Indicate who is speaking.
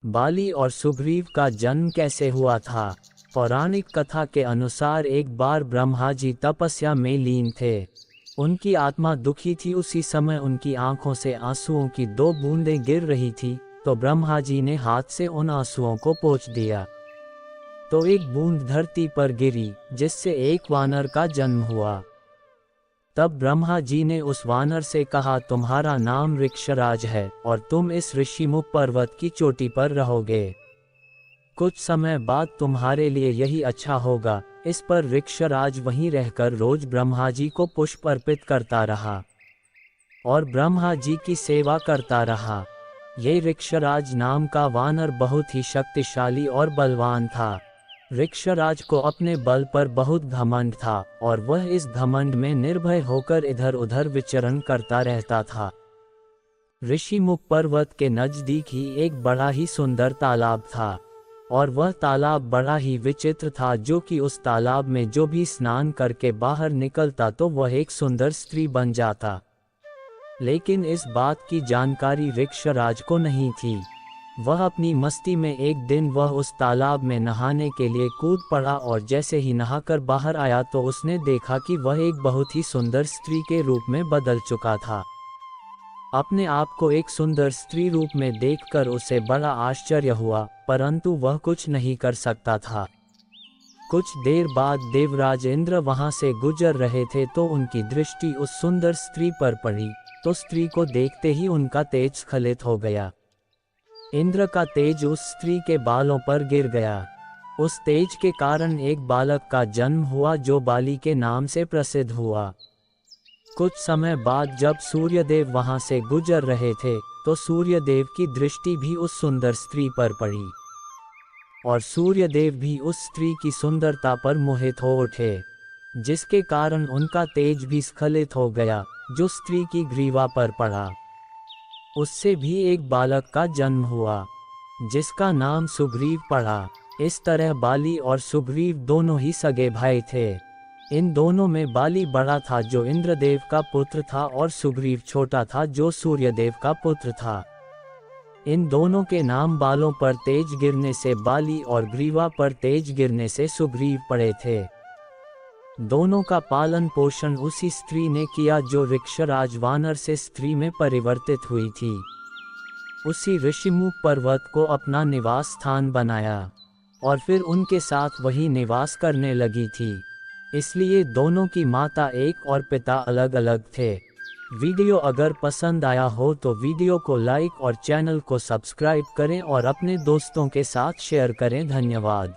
Speaker 1: बाली और सुग्रीव का जन्म कैसे हुआ था। पौराणिक कथा के अनुसार एक बार ब्रह्मा जी तपस्या में लीन थे। उनकी आत्मा दुखी थी। उसी समय उनकी आंखों से आंसुओं की 2 बूंदें गिर रही थी, तो ब्रह्मा जी ने हाथ से उन आंसुओं को पोंछ दिया। तो एक बूंद धरती पर गिरी, जिससे एक वानर का जन्म हुआ। तब ब्रह्मा जी ने उस वानर से कहा, तुम्हारा नाम ऋक्षराज है और तुम इस ऋषिमुख पर्वत की चोटी पर रहोगे। कुछ समय बाद तुम्हारे लिए यही अच्छा होगा। इस पर ऋक्षराज वहीं रहकर रोज ब्रह्मा जी को पुष्प अर्पित करता रहा और ब्रह्मा जी की सेवा करता रहा। ये ऋक्षराज नाम का वानर बहुत ही शक्तिशाली और बलवान था। ऋक्षराज को अपने बल पर बहुत घमंड था और वह इस घमंड में निर्भय होकर इधर उधर विचरण करता रहता था। ऋषिमुख पर्वत के नजदीक ही एक बड़ा ही सुंदर तालाब था और वह तालाब बड़ा ही विचित्र था, जो कि उस तालाब में जो भी स्नान करके बाहर निकलता तो वह एक सुंदर स्त्री बन जाता। लेकिन इस बात की जानकारी ऋक्षराज को नहीं थी। वह अपनी मस्ती में एक दिन वह उस तालाब में नहाने के लिए कूद पड़ा और जैसे ही नहाकर बाहर आया तो उसने देखा कि वह एक बहुत ही सुंदर स्त्री के रूप में बदल चुका था। अपने आप को एक सुंदर स्त्री रूप में देखकर उसे बड़ा आश्चर्य हुआ, परंतु वह कुछ नहीं कर सकता था। कुछ देर बाद देवराज इंद्र वहां से गुजर रहे थे तो उनकी दृष्टि उस सुंदर स्त्री पर पड़ी, तो स्त्री को देखते ही उनका तेज स्खलित हो गया। इंद्र का तेज उस स्त्री के बालों पर गिर गया। उस तेज के कारण एक बालक का जन्म हुआ जो बाली के नाम से प्रसिद्ध हुआ। कुछ समय बाद जब सूर्यदेव वहां से गुजर रहे थे तो सूर्यदेव की दृष्टि भी उस सुंदर स्त्री पर पड़ी और सूर्यदेव भी उस स्त्री की सुंदरता पर मोहित हो उठे, जिसके कारण उनका तेज भी स्खलित हो गया, जो स्त्री की ग्रीवा पर पड़ा। उससे भी एक बालक का जन्म हुआ, जिसका नाम सुग्रीव पड़ा। इस तरह बाली और सुग्रीव दोनों ही सगे भाई थे। इन दोनों में बाली बड़ा था जो इंद्रदेव का पुत्र था और सुग्रीव छोटा था जो सूर्यदेव का पुत्र था। इन दोनों के नाम बालों पर तेज गिरने से बाली और ग्रीवा पर तेज गिरने से सुग्रीव पड़े थे। दोनों का पालन पोषण उसी स्त्री ने किया जो ऋक्षराज वानर से स्त्री में परिवर्तित हुई थी। उसी ऋषिमुख पर्वत को अपना निवास स्थान बनाया और फिर उनके साथ वही निवास करने लगी थी। इसलिए दोनों की माता एक और पिता अलग अलग थे। वीडियो अगर पसंद आया हो तो वीडियो को लाइक और चैनल को सब्सक्राइब करें और अपने दोस्तों के साथ शेयर करें। धन्यवाद।